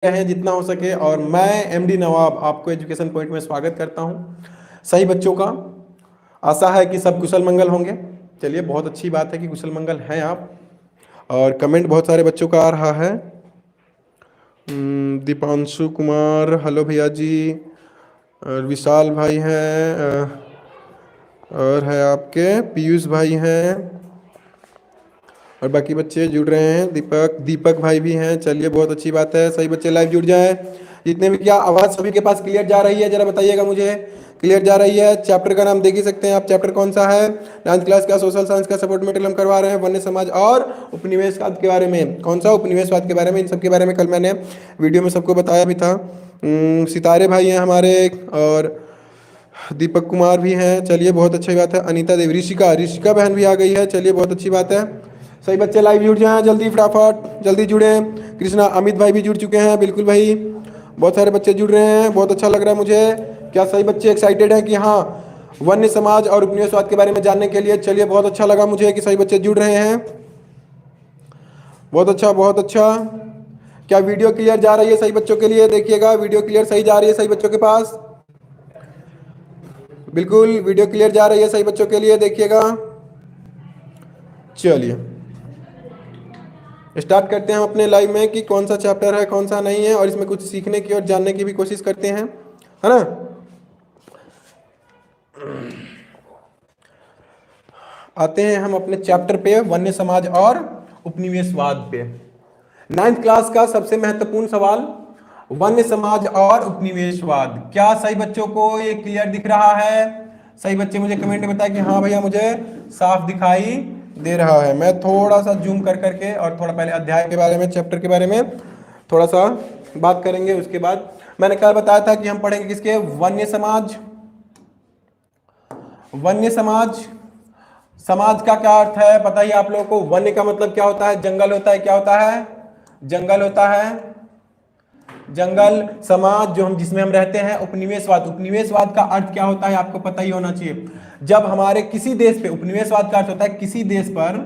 हैं जितना हो सके। और मैं एमडी नवाब आपको एजुकेशन पॉइंट में स्वागत करता हूं सही बच्चों का। आशा है कि सब कुशल मंगल होंगे। चलिए, बहुत अच्छी बात है कि कुशल मंगल हैं आप। और कमेंट बहुत सारे बच्चों का आ रहा है। दीपांशु कुमार, हेलो भैया जी। और विशाल भाई हैं, और है आपके पीयूष भाई हैं, और बाकी बच्चे जुड़ रहे हैं। दीपक भाई भी हैं। चलिए, बहुत अच्छी बात है, सही बच्चे लाइव जुड़ जाएं। जितने भी, क्या आवाज़ सभी के पास क्लियर जा रही है? जरा बताइएगा मुझे, क्लियर जा रही है? चैप्टर का नाम देख ही सकते हैं आप। चैप्टर कौन सा है? 9th क्लास का सोशल साइंस का सपोर्ट मेटेरियल हम करवा रहे हैं, वन्य समाज और उपनिवेशवाद के बारे में। कौन सा? उपनिवेशवाद के बारे में। इन सब के बारे में कल मैंने वीडियो में सबको बताया भी था। सितारे भाई हैं हमारे, और दीपक कुमार भी हैं। चलिए, बहुत अच्छी बात है। अनीता देवी, ऋषिका बहन भी आ गई है। चलिए, बहुत अच्छी बात है। सही बच्चे लाइव जुड़ जाएं जल्दी, फटाफट जल्दी जुड़े। कृष्णा, अमित भाई भी जुड़ चुके हैं। बिल्कुल भाई, बहुत सारे बच्चे जुड़ रहे हैं, बहुत अच्छा लग रहा है मुझे। क्या सही बच्चे एक्साइटेड हैं कि हाँ, वन्य समाज और उपनिवेशवाद के बारे में जानने के लिए? चलिए, बहुत अच्छा लगा मुझे कि सही बच्चे जुड़ रहे हैं। बहुत अच्छा, बहुत अच्छा। क्या वीडियो क्लियर जा रही है सही बच्चों के लिए? देखिएगा, वीडियो क्लियर सही जा रही है सही बच्चों के पास? बिल्कुल, वीडियो क्लियर जा रही है सही बच्चों के लिए, देखिएगा। चलिए, स्टार्ट करते हैं हम अपने लाइव में कि कौन सा चैप्टर है, कौन सा नहीं है, और इसमें कुछ सीखने की और जानने की भी कोशिश करते हैं, है ना। आते हैं हम अपने चैप्टर पे, वन्य समाज और उपनिवेशवाद पे। 9th क्लास का सबसे महत्वपूर्ण सवाल, वन्य समाज और उपनिवेशवाद। क्या सही बच्चों को ये क्लियर दिख रहा है? सही बच्चे मुझे कमेंट में बताएं कि हाँ भैया, मुझे साफ दिखाई दे रहा है। मैं थोड़ा सा जूम कर करके, और थोड़ा पहले अध्याय के बारे में, चैप्टर के बारे में थोड़ा सा बात करेंगे। उसके बाद मैंने कल बताया था कि हम पढ़ेंगे किसके? वन्य समाज। वन्य समाज, समाज का क्या अर्थ है पता ही आप लोगों को? वन्य का मतलब क्या होता है? जंगल होता है। क्या होता है? जंगल होता है। जंगल। समाज जो हम, जिसमें हम रहते हैं। उपनिवेशवाद, उपनिवेशवाद का अर्थ क्या होता है आपको पता ही होना चाहिए। जब हमारे किसी देश पे, उपनिवेशवाद का अर्थ होता है किसी देश पर,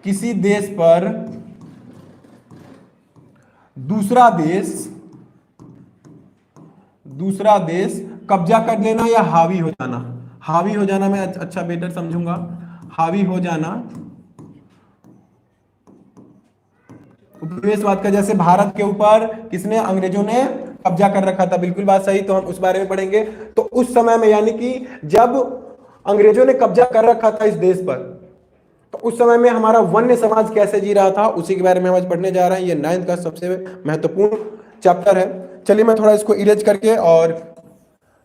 किसी देश पर दूसरा देश कब्जा कर लेना या हावी हो जाना। हावी हो जाना मैं अच्छा बेटर समझूंगा। हावी हो जाना उपनिवेशवाद का। जैसे भारत के ऊपर किसने? अंग्रेजों ने कब्जा कर रखा था। बिल्कुल बात सही, तो हम उस बारे में पढ़ेंगे। तो उस समय में, यानी कि जब अंग्रेजों ने कब्जा कर रखा था इस देश पर, तो उस समय में हमारा वन्य समाज कैसे जी रहा था, उसी के बारे में हम आज पढ़ने जा रहे हैं। ये 9th का सबसे महत्वपूर्ण चैप्टर है। चलिए, मैं थोड़ा इसको इरेज करके और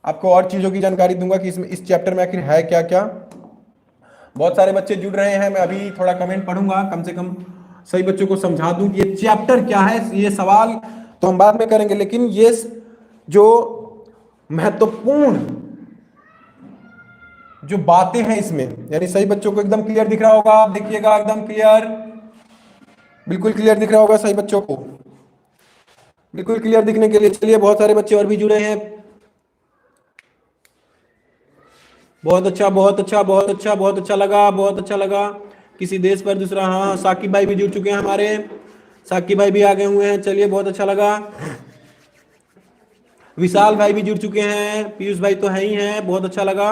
आपको और चीजों की जानकारी दूंगा कि इसमें, इस चैप्टर में आखिर है क्या क्या। बहुत सारे बच्चे जुड़ रहे हैं, मैं अभी थोड़ा कमेंट पढ़ूंगा, कम से कम सही बच्चों को समझा दूं कि ये चैप्टर क्या है। ये सवाल तो हम बाद में करेंगे, लेकिन ये जो महत्वपूर्ण जो बातें हैं इसमें, यानी सही बच्चों को एकदम क्लियर दिख रहा होगा। आप देखिएगा, एकदम क्लियर, बिल्कुल क्लियर दिख रहा होगा सही बच्चों को, बिल्कुल क्लियर दिखने के लिए। चलिए, बहुत सारे बच्चे और भी जुड़े हैं। बहुत अच्छा, बहुत अच्छा, बहुत अच्छा, बहुत अच्छा लगा, बहुत अच्छा लगा। किसी देश पर दूसरा, हाँ, साकिब भाई भी जुड़ चुके हैं हमारे। साकिब भाई भी आ गए हुए हैं। चलिए, बहुत अच्छा लगा। विशाल भाई भी जुड़ चुके हैं। पीयूष भाई तो है ही हैं, बहुत अच्छा लगा।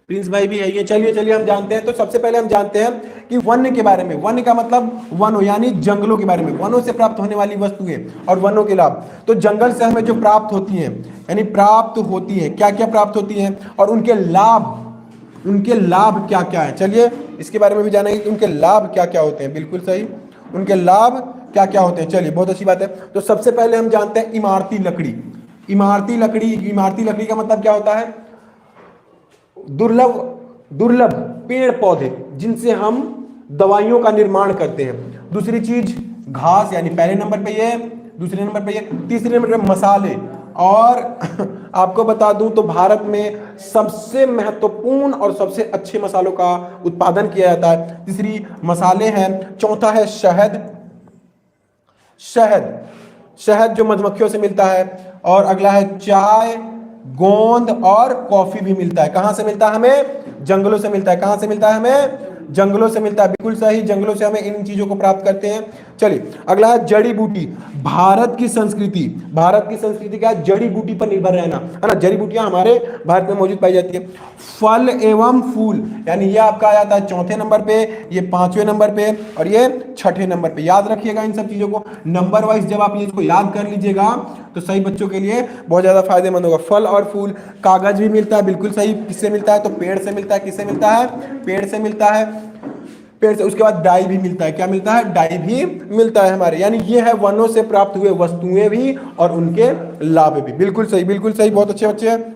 प्रिंस भाई भी है ही है। चलिए चलिए, हम जानते हैं। तो सबसे पहले हम जानते हैं कि वन्य के बारे में। वन्य का मतलब वनो, यानी जंगलों के बारे में, वनों से प्राप्त होने वाली वस्तुएं और वनों के लाभ। तो जंगल से हमें जो प्राप्त होती हैं, यानी प्राप्त होती हैं, क्या क्या प्राप्त होती हैं, और उनके लाभ, उनके लाभ क्या क्या है। चलिए, इसके बारे में भी जानेंगे कि उनके लाभ क्या क्या होते हैं। बिल्कुल सही, उनके लाभ क्या क्या होते हैं। चलिए, बहुत अच्छी बात है। तो सबसे पहले हम जानते हैं इमारती लकड़ी। इमारती लकड़ी, इमारती लकड़ी का मतलब क्या होता है? दुर्लभ, दुर्लभ पेड़ पौधे जिनसे हम दवाइयों का निर्माण करते हैं। दूसरी चीज घास, यानी पहले नंबर पे ये, दूसरे नंबर पे ये, तीसरे नंबर पे मसाले। और आपको बता दूं तो भारत में सबसे महत्वपूर्ण और सबसे अच्छे मसालों का उत्पादन किया जाता है। तीसरी मसाले हैं। चौथा है शहद, शहद, शहद जो मधुमक्खियों से मिलता है। और अगला है चाय, गोंद और कॉफी भी मिलता है। कहां से मिलता है हमें? जंगलों से मिलता है। कहां से मिलता है हमें? जंगलों से मिलता है। बिल्कुल सही, जंगलों से हमें इन चीजों को प्राप्त करते हैं। चलिए अगला है जड़ी बूटी। भारत की संस्कृति क्या है? जड़ी बूटी पर निर्भर रहना, है ना। जड़ी बूटियां हमारे भारत में मौजूद पाई जाती है। फल एवं फूल, यानी ये आपका आ जाता है चौथे नंबर पे, ये पांचवें नंबर पे और ये छठे नंबर पे। याद रखिएगा इन सब चीजों को नंबर वाइज, जब आप इसको याद कर लीजिएगा तो सही बच्चों के लिए बहुत ज्यादा फायदेमंद होगा। फल और फूल, कागज भी मिलता है, बिल्कुल सही। किससे मिलता है? तो पेड़ से मिलता है। किससे मिलता है? पेड़ से मिलता है, पेड़ से। उसके बाद डाई भी मिलता है। क्या मिलता है? डाई भी मिलता है हमारे, यानी ये है वनों से प्राप्त हुए वस्तुएं भी और उनके लाभ भी। बिल्कुल सही, बिल्कुल सही, बहुत अच्छे बच्चे हैं।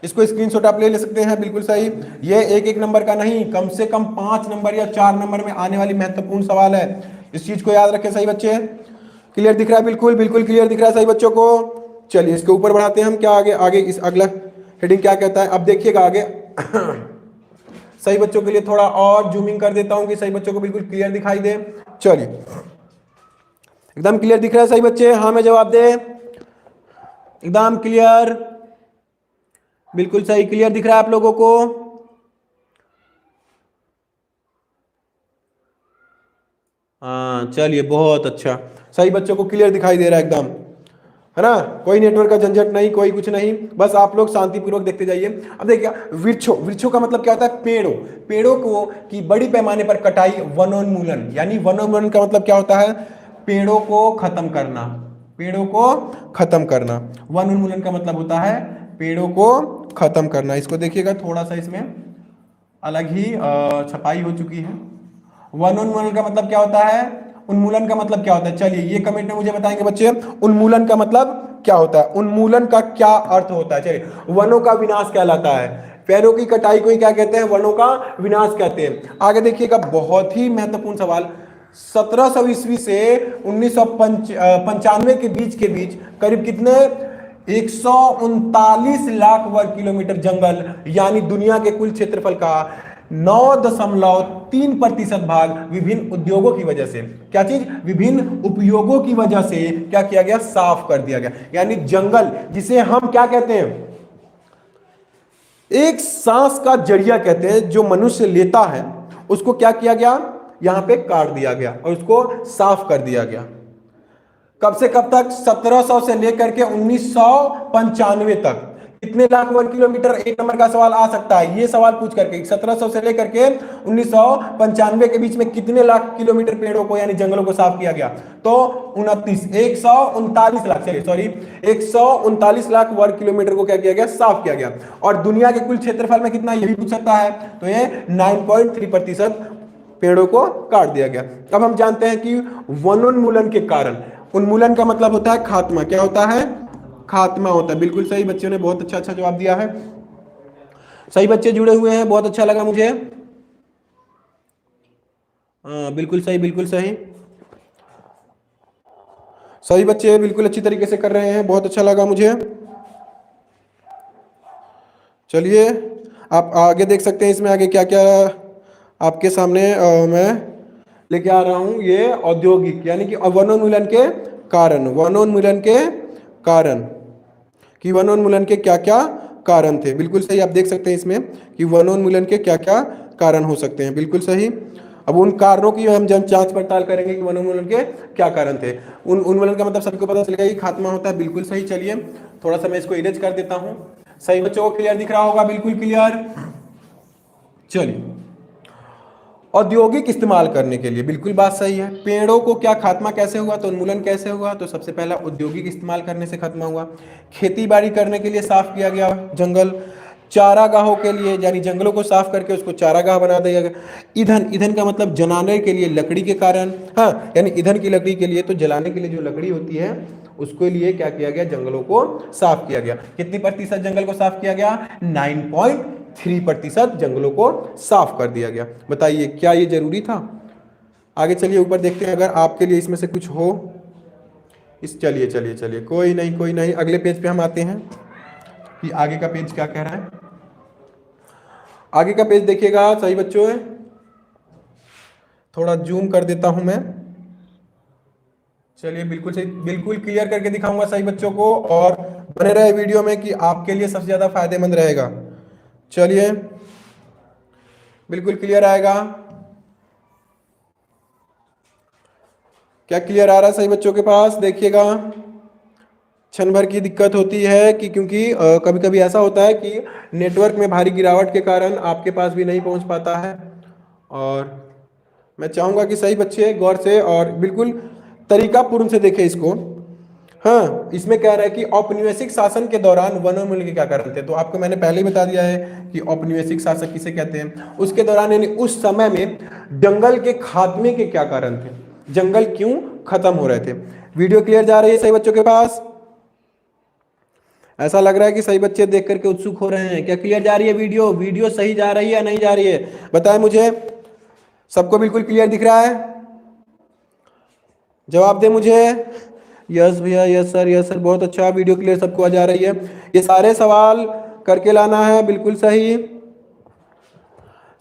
इसको स्क्रीनशॉट आप ले सकते हैं, बिल्कुल सही। ये एक एक नंबर का नहीं, कम से कम 5 नंबर या 4 नंबर में आने वाली महत्वपूर्ण सवाल है। इस चीज को याद रखें सही बच्चे। क्लियर दिख रहा है? बिल्कुल बिल्कुल क्लियर दिख रहा है सही बच्चों को। चलिए इसके ऊपर बढ़ाते हैं हम। क्या आगे आगे इस अगला हेडिंग क्या कहता है? अब देखिएगा आगे सही बच्चों के लिए थोड़ा और जूमिंग कर देता हूं कि सही बच्चों को बिल्कुल क्लियर दिखाई दे। चलिए एकदम क्लियर दिख रहा है सही बच्चे? हाँ में जवाब दे। एकदम क्लियर, बिल्कुल सही, क्लियर दिख रहा है आप लोगों को? हाँ चलिए बहुत अच्छा, सही बच्चों को क्लियर दिखाई दे रहा है एकदम, है ना। कोई नेटवर्क का झंझट नहीं, कोई कुछ नहीं, बस आप लोग शांतिपूर्वक देखते जाइए। अब देखिए वृक्षों, वृक्षों का मतलब क्या होता है? पेड़ों, पेड़ों को की बड़ी पैमाने पर कटाई वनोन्मूलन, यानी वनोन्मूलन का मतलब क्या होता है? पेड़ों को खत्म करना, पेड़ों को खत्म करना। वनोन्मूलन का मतलब होता है पेड़ों को खत्म करना। इसको देखिएगा थोड़ा सा, इसमें अलग ही छपाई हो चुकी है। वनोन्मूलन का मतलब क्या होता है? उन्मूलन का मतलब क्या होता है? चलिए ये कमेंट में मुझे बताएंगे बच्चे, उन्मूलन का मतलब क्या होता है? उन्मूलन का क्या अर्थ होता है? चलिए, वनों का विनाश कहलाता है, पेड़ों की कटाई को ही क्या कहते हैं? वनों का विनाश कहते हैं। आगे देखिएगा, बहुत ही महत्वपूर्ण सवाल। 1700 ईस्वी से 1995 के बीच करीब कितने? 139 लाख वर्ग किलोमीटर जंगल, यानी दुनिया के कुल क्षेत्रफल का 9.3% भाग विभिन्न उद्योगों की वजह से, क्या चीज? विभिन्न उपयोगों की वजह से क्या किया गया? साफ कर दिया गया। यानी जंगल जिसे हम क्या कहते हैं? एक सांस का जरिया कहते हैं, जो मनुष्य लेता है उसको क्या किया गया? यहां पे काट दिया गया और उसको साफ कर दिया गया। कब से कब तक? 1700 से लेकर के 1995 तक। कितने लाख वर्ग किलोमीटर? एक नंबर का सवाल आ सकता है, ये सवाल पूछ करके 1700 से लेकर के 1995 के बीच में कितने लाख किलोमीटर पेड़ों को यानी जंगलों को साफ किया गया? तो 139 लाख, चलिए सॉरी, 139 लाख वर्ग किलोमीटर को क्या किया गया? साफ किया गया। और दुनिया के कुल क्षेत्रफल में कितना, ये भी पूछ सकता है, तो ये 9.3% पेड़ों को काट दिया गया। अब हम जानते हैं कि वनोन्मूलन के कारण, उन्मूलन का मतलब होता है खात्मा, क्या होता है? खात्मा होता है। बिल्कुल सही, बच्चों ने बहुत अच्छा अच्छा जवाब दिया है। सही बच्चे जुड़े हुए हैं, बहुत अच्छा लगा मुझे। बिल्कुल सही, बिल्कुल सही, सही बच्चे बिल्कुल अच्छी तरीके से कर रहे हैं, बहुत अच्छा लगा मुझे। चलिए आप आगे देख सकते हैं, इसमें आगे क्या क्या आपके सामने मैं लेके आ रहा हूं। ये औद्योगिक यानी कि वनोन्मूलन के कारण, वनोन्मूलन के कारण, कि वनोन्मूलन के क्या क्या कारण थे। बिल्कुल सही, आप देख सकते हैं इसमें कि वनोन्मूलन के क्या क्या कारण हो सकते हैं। बिल्कुल सही। अब उन कारणों की हम जांच पड़ताल करेंगे कि वनोन्मूलन के क्या कारण थे। उन्मूलन का मतलब सबको पता चलेगा कि खात्मा होता है। बिल्कुल सही। चलिए थोड़ा सा मैं इसको इरेज कर देता हूं। सही बच्चों को क्लियर दिख रहा होगा? बिल्कुल क्लियर। चलिए, औद्योगिक इस्तेमाल करने के लिए, बिल्कुल बात सही है। पेड़ों को क्या खात्मा कैसे हुआ? तो उन्मूलन कैसे हुआ? तो सबसे पहला औद्योगिक इस्तेमाल करने से खत्म हुआ। खेती बाड़ी करने के लिए साफ किया गया जंगल। चारागाहों के लिए, यानी जंगलों को साफ करके उसको चारागाह बना दिया गया। ईंधन, ईंधन का मतलब जलाने के लिए लकड़ी के कारण, हाँ, यानी ईंधन की लकड़ी के लिए, तो जलाने के लिए जो लकड़ी होती है उसके लिए क्या किया गया? जंगलों को साफ किया गया। कितनी प्रतिशत जंगल को साफ किया गया? 9.3% जंगलों को साफ कर दिया गया। बताइए क्या ये जरूरी था? आगे चलिए ऊपर देखते हैं अगर आपके लिए इसमें से कुछ हो। इस चलिए चलिए चलिए, कोई नहीं कोई नहीं, अगले पेज पे हम आते हैं कि आगे का पेज क्या कह रहा है। आगे का पेज देखिएगा सही बच्चों, थोड़ा जूम कर देता हूं मैं। चलिए बिल्कुल सही, बिल्कुल क्लियर करके दिखाऊंगा सही बच्चों को, और बने रहे वीडियो में कि आपके लिए सबसे ज्यादा फायदेमंद रहेगा। चलिए बिल्कुल क्लियर आएगा। क्या क्लियर आ रहा है सही बच्चों के पास? देखिएगा, क्षण भर की दिक्कत होती है कि क्योंकि कभी कभी ऐसा होता है कि नेटवर्क में भारी गिरावट के कारण आपके पास भी नहीं पहुंच पाता है। और मैं चाहूंगा कि सही बच्चे गौर से और बिल्कुल तरीका पूर्ण से देखें इसको। हाँ, इसमें कह रहा है कि औपनिवेशिक शासन के दौरान वनोन्मूलन के क्या कारण थे। तो आपको मैंने पहले ही बता दिया है कि औपनिवेशिक शासक किसे कहते हैं। उसके दौरान यानी उस समय में जंगल के खात्मे के क्या कारण थे, जंगल क्यों खत्म हो रहे थे। वीडियो क्लियर जा रही है सही बच्चों के पास? ऐसा लग रहा है कि सही बच्चे देख करके उत्सुक हो रहे हैं। क्या क्लियर जा रही है वीडियो? वीडियो सही जा रही है या नहीं जा रही है, बताएं मुझे। सबको बिल्कुल क्लियर दिख रहा है? जवाब दे मुझे। यस भैया, यस सर, यस सर, बहुत अच्छा, वीडियो क्लियर सबको आ जा रही है। ये सारे सवाल करके लाना है, बिल्कुल सही।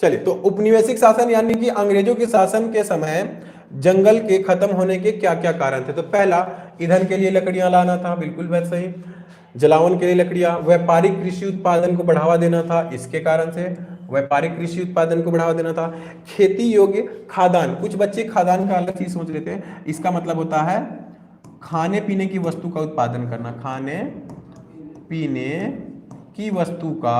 चलिए, तो उपनिवेशिक शासन यानी कि अंग्रेजों के शासन के समय जंगल के खत्म होने के क्या क्या कारण थे। तो पहला, ईंधन के लिए लकड़ियां लाना था, बिल्कुल वैसे सही। जलावन के लिए लकड़ियां, व्यापारिक कृषि उत्पादन को बढ़ावा देना था, इसके कारण से व्यापारिक कृषि उत्पादन को बढ़ावा देना था। खेती योग्य खाद्यान्न, कुछ बच्चे खाद्यान्न का अलग चीज सोच लेते हैं, इसका मतलब होता है खाने पीने की वस्तु का उत्पादन करना, खाने पीने की वस्तु का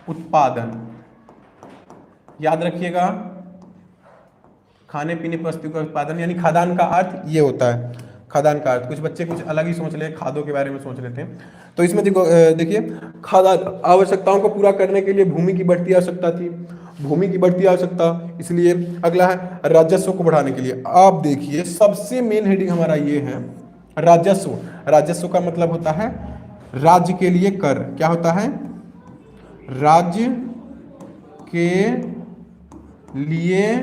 उत्पादन। याद रखिएगा, खाने पीने की वस्तु का उत्पादन यानी खाद्यान्न का अर्थ ये होता है। खाद्यान्न का अर्थ, कुछ बच्चे कुछ अलग ही सोच ले, खादों के बारे में सोच लेते हैं। तो इसमें देखो, देखिए, खाद्य आवश्यकताओं को पूरा करने के लिए भूमि की बढ़ती आवश्यकता थी, भूमि की बढ़ती आवश्यकता, इसलिए अगला है राजस्व को बढ़ाने के लिए। आप देखिए, सबसे मेन हेडिंग हमारा ये है राजस्व। राजस्व का मतलब होता है राज्य के लिए कर। क्या होता है? राज्य के लिए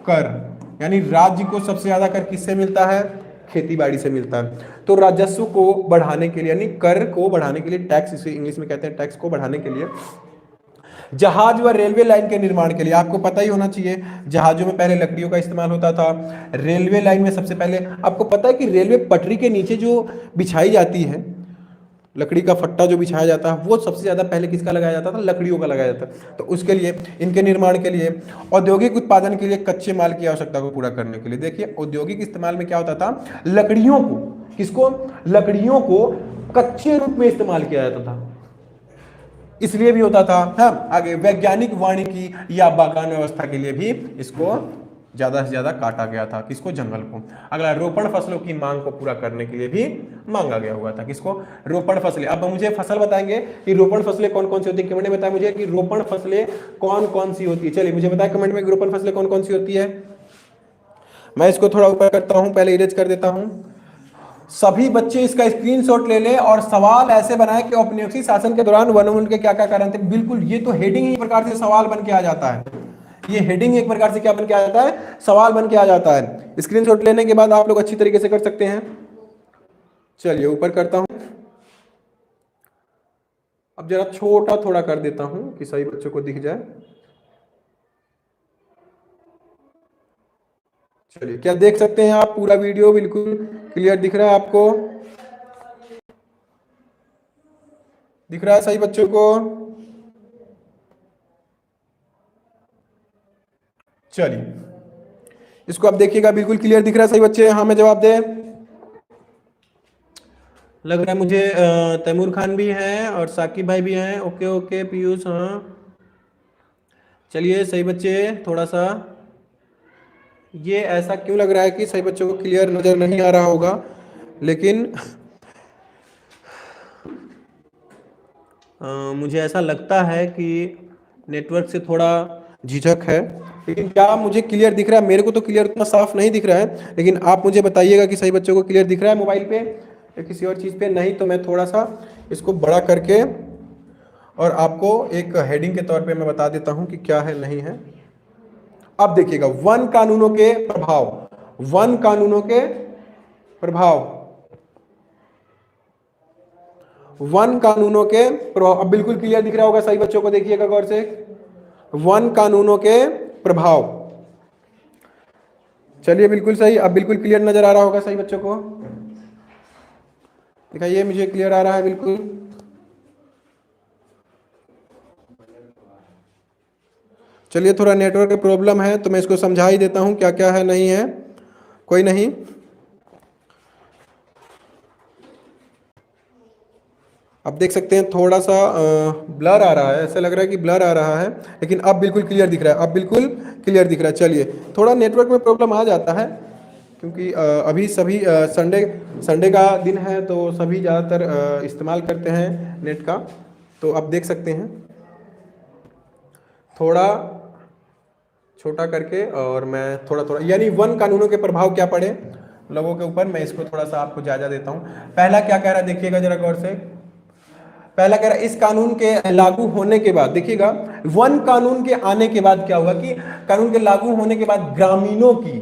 कर, यानी राज्य को सबसे ज्यादा कर किससे मिलता है? खेती बाड़ी से मिलता है। तो राजस्व को बढ़ाने के लिए यानी कर को बढ़ाने के लिए, टैक्स इसे इंग्लिश में कहते हैं, टैक्स को बढ़ाने के लिए जहाज व रेलवे लाइन के निर्माण के लिए, आपको पता ही होना चाहिए जहाजों में पहले लकड़ियों का इस्तेमाल होता था। रेलवे लाइन में सबसे पहले आपको पता है कि रेलवे पटरी के नीचे जो बिछाई जाती है, लकड़ी का फट्टा जो बिछाया जाता है, वो सबसे ज्यादा पहले किसका लगाया जाता था? लकड़ियों का लगाया जाता है। तो उसके लिए, इनके निर्माण के लिए, औद्योगिक उत्पादन के लिए, कच्चे माल की आवश्यकता को पूरा करने के लिए, देखिए औद्योगिक इस्तेमाल में क्या होता था? लकड़ियों को, किसको? लकड़ियों को कच्चे रूप में इस्तेमाल किया जाता था, इसलिए भी होता था। हाँ, आगे वैज्ञानिक वानिकी या बागान व्यवस्था के लिए भी इसको ज्यादा से ज्यादा काटा गया था, किसको? जंगल को। अगला, रोपण फसलों की मांग को पूरा करने के लिए भी मांगा गया हुआ था, किसको? रोपण फसलें। अब मुझे फसल बताएंगे कि रोपण फसलें कौन कौन सी होती है, कमेंट में बताएं मुझे कि रोपण फसलें कौन कौन सी होती है। चलिए मुझे बताएं कमेंट में रोपण फसलें कौन कौन सी होती है। मैं इसको थोड़ा ऊपर करता हूं, पहले इरेज कर देता हूं। सभी बच्चे इसका स्क्रीनशॉट ले लें और सवाल ऐसे बनाए कि औपनिवेशिक शासन के दौरान वनोन्मूलन के क्या क्या कारण थे। बिल्कुल, ये तो हेडिंग ही प्रकार से सवाल बन के आ जाता है, ये हेडिंग एक प्रकार से क्या बन के आ जाता है? सवाल बन के आ जाता है। स्क्रीनशॉट लेने के बाद आप लोग अच्छी तरीके से कर सकते हैं। चलिए ऊपर करता हूं, अब जरा छोटा थोड़ा कर देता हूं कि सही बच्चों को दिख जाए। चलिए, क्या देख सकते हैं आप? पूरा वीडियो बिल्कुल क्लियर दिख रहा है आपको? दिख रहा है सही बच्चों को? चलिए, इसको आप देखिएगा, बिल्कुल क्लियर दिख रहा है सही बच्चे? हाँ में जवाब दे। लग रहा है मुझे तैमूर खान भी हैं और साकिब भाई भी हैं। ओके ओके पीयूष, हाँ चलिए सही बच्चे। थोड़ा सा ये ऐसा क्यों लग रहा है कि सही बच्चों को क्लियर नजर नहीं आ रहा होगा, लेकिन मुझे ऐसा लगता है कि नेटवर्क से थोड़ा झिझक है। लेकिन क्या मुझे क्लियर दिख रहा है? मेरे को तो क्लियर उतना साफ नहीं दिख रहा है, लेकिन आप मुझे बताइएगा कि सही बच्चों को क्लियर दिख रहा है मोबाइल पे या किसी और चीज़ पे। नहीं तो मैं थोड़ा सा इसको बड़ा करके और आपको एक हेडिंग के तौर पे मैं बता देता हूं कि क्या है नहीं है। अब देखिएगा, वन कानूनों के प्रभाव, वन कानूनों के प्रभाव, वन कानूनों के प्रभाव। अब बिल्कुल क्लियर दिख रहा होगा सही बच्चों को, देखिएगा गौर से। वन कानूनों के प्रभाव, चलिए बिल्कुल सही। अब बिल्कुल क्लियर नजर आ रहा होगा सही बच्चों को? दिखाइए, मुझे क्लियर आ रहा है बिल्कुल। चलिए थोड़ा नेटवर्क प्रॉब्लम है तो मैं इसको समझा ही देता हूँ क्या क्या है नहीं है, कोई नहीं। अब देख सकते हैं थोड़ा सा ब्लर आ रहा है, ऐसा लग रहा है कि ब्लर आ रहा है, लेकिन अब बिल्कुल क्लियर दिख रहा है, अब बिल्कुल क्लियर दिख रहा है। चलिए थोड़ा नेटवर्क में प्रॉब्लम आ जाता है क्योंकि अभी सभी संडे संडे का दिन है तो सभी ज़्यादातर इस्तेमाल करते हैं नेट का। तो अब देख सकते हैं थोड़ा छोटा करके, और मैं थोड़ा थोड़ा यानी वन कानूनों के प्रभाव क्या पड़े लोगों के ऊपर, मैं इसको थोड़ा सा आपको जायजा देता हूँ। पहला क्या कह रहा है देखिएगा जरा गौर से। पहला कह रहा है इस कानून के लागू होने के बाद, देखिएगा वन कानून के आने के बाद क्या हुआ कि कानून के लागू होने के बाद ग्रामीणों की,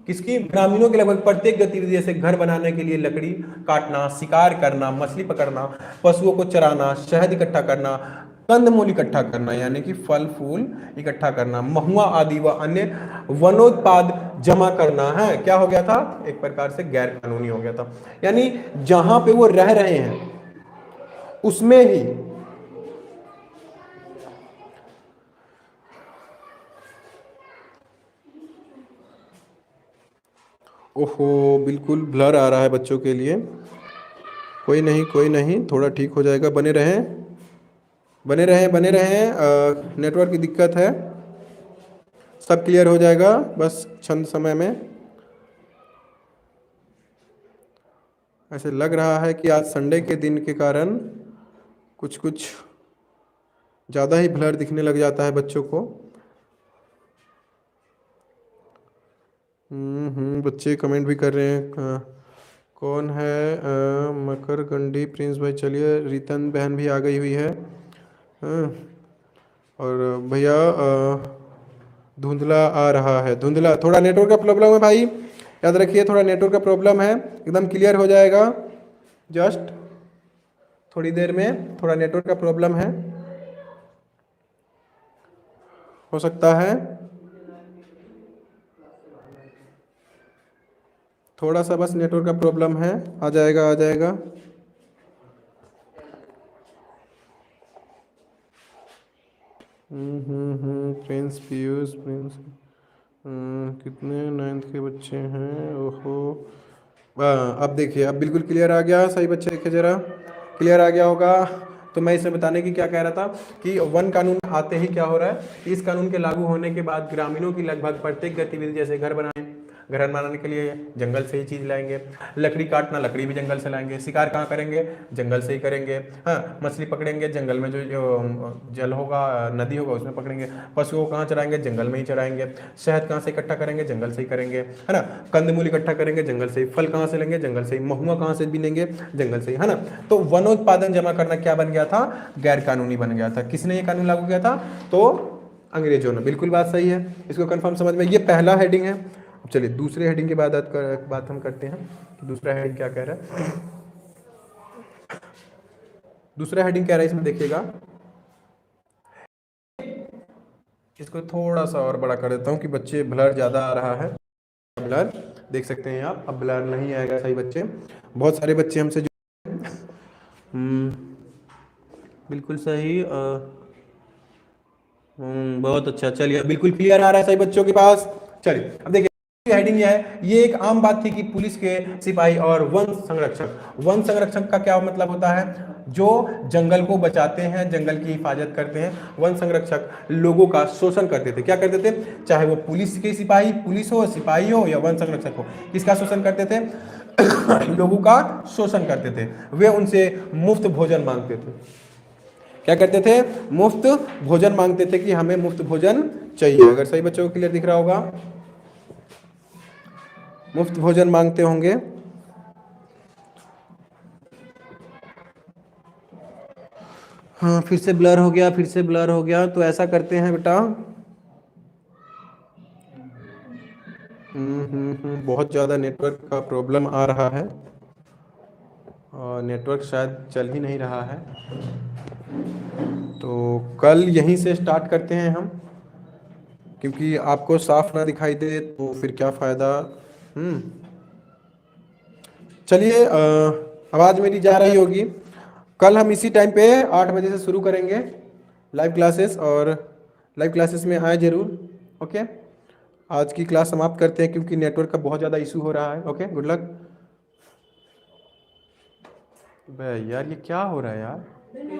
किसकी, ग्रामीणों के लगभग प्रत्येक गतिविधि जैसे घर बनाने के लिए लकड़ी काटना, शिकार करना, मछली पकड़ना, पशुओं को चराना, शहद इकट्ठा करना, कंदमूल इकट्ठा करना यानी कि फल फूल इकट्ठा करना, महुआ आदि व अन्य वनोत्पाद जमा करना है, क्या हो गया था, एक प्रकार से गैर कानूनी हो गया था। यानी जहां पे वो रह रहे हैं उसमें ही ओहो बिल्कुल ब्लर आ रहा है बच्चों के लिए, कोई नहीं कोई नहीं, थोड़ा ठीक हो जाएगा, बने रहें बने रहें बने रहें, नेटवर्क की दिक्कत है, सब क्लियर हो जाएगा बस चंद समय में। ऐसे लग रहा है कि आज संडे के दिन के कारण कुछ कुछ ज़्यादा ही ब्लर दिखने लग जाता है बच्चों को। बच्चे कमेंट भी कर रहे हैं। कौन है मकर गंडी प्रिंस भाई, चलिए रितन बहन भी आ गई हुई है। और भैया धुंधला आ रहा है, धुंधला, थोड़ा नेटवर्क का प्रॉब्लम है भाई, याद रखिए थोड़ा नेटवर्क का प्रॉब्लम है, एकदम क्लियर हो जाएगा जस्ट थोड़ी देर में, थोड़ा नेटवर्क का प्रॉब्लम है, हो सकता है थोड़ा सा बस नेटवर्क का प्रॉब्लम है, आ जाएगा आ जाएगा। प्रिंस पीयूष प्रिंस कितने 9th के बच्चे हैं, ओहो अब देखिए अब बिल्कुल क्लियर आ गया, सही बच्चे देखिए जरा क्लियर आ गया होगा। तो मैं इसमें बताने की क्या कह रहा था कि वन कानून आते ही क्या हो रहा है, इस कानून के लागू होने के बाद ग्रामीणों की लगभग प्रत्येक गतिविधि जैसे घर बनाने, घर बनाने के लिए जंगल से ही चीज लाएंगे, लकड़ी काटना लकड़ी भी जंगल से लाएंगे, शिकार कहाँ करेंगे, जंगल से ही करेंगे, हाँ मछली पकड़ेंगे जंगल में, जो जल होगा नदी होगा उसमें पकड़ेंगे, पशुओं को कहाँ चराएंगे, जंगल में ही चराएंगे, शहद कहाँ से इकट्ठा करेंगे, जंगल से ही करेंगे, है ना, कंदमूल इकट्ठा करेंगे जंगल से ही, फल कहाँ से लेंगे, जंगल से ही, महुआ कहाँ से बीनेंगे, जंगल से ही, है ना। तो वनोत्पादन जमा करना क्या बन गया था, गैर कानूनी बन गया था। किसने ये कानून लागू किया था, तो अंग्रेजों ने, बिल्कुल बात सही है, इसको कंफर्म समझ में, ये पहला हेडिंग है। अब चलिए दूसरे हेडिंग की बात हम करते हैं कि दूसरा हेडिंग क्या कह रहा है। दूसरा हेडिंग कह रहा है इसमें देखिएगा, इसको थोड़ा सा और बड़ा कर देता हूं कि बच्चे ब्लर ज्यादा आ रहा है, ब्लर देख सकते हैं आप, अब ब्लर नहीं आएगा सही बच्चे, बहुत सारे बच्चे हमसे बिल्कुल सही, बहुत अच्छा, चलिए बिल्कुल क्लियर आ रहा है सही बच्चों के पास। चलिए अब देखिए हेडिंग यह है, ये एक आम बात थी कि पुलिस के सिपाही और वन संरक्षक का क्या मतलब होता है, जो जंगल को बचाते हैं, जंगल की हिफाजत करते हैं। वन संरक्षक लोगों का शोषण करते थे, क्या करते थे, चाहे वो पुलिस के सिपाही, पुलिस हो, सिपाही हो या वन संरक्षक हो, किसका शोषण करते थे लोगों का शोषण करते थे। वे उनसे मुफ्त भोजन मांगते थे, क्या करते थे, मुफ्त भोजन मांगते थे कि हमें मुफ्त भोजन चाहिए। अगर सही बच्चों को क्लियर दिख रहा होगा, मुफ्त भोजन मांगते होंगे। हाँ फिर से ब्लर हो गया, फिर से ब्लर हो गया, तो ऐसा करते हैं बेटा, बहुत ज़्यादा नेटवर्क का प्रॉब्लम आ रहा है और नेटवर्क शायद चल ही नहीं रहा है, तो कल यहीं से स्टार्ट करते हैं हम, क्योंकि आपको साफ ना दिखाई दे तो फिर क्या फ़ायदा। चलिए आवाज़ मेरी जा रही होगी, कल हम इसी टाइम पे 8 बजे से शुरू करेंगे लाइव क्लासेस, और लाइव क्लासेस में आए जरूर। ओके, आज की क्लास समाप्त करते हैं क्योंकि नेटवर्क का बहुत ज़्यादा इशू हो रहा है। Okay, good luck. यार ये क्या हो रहा है यार।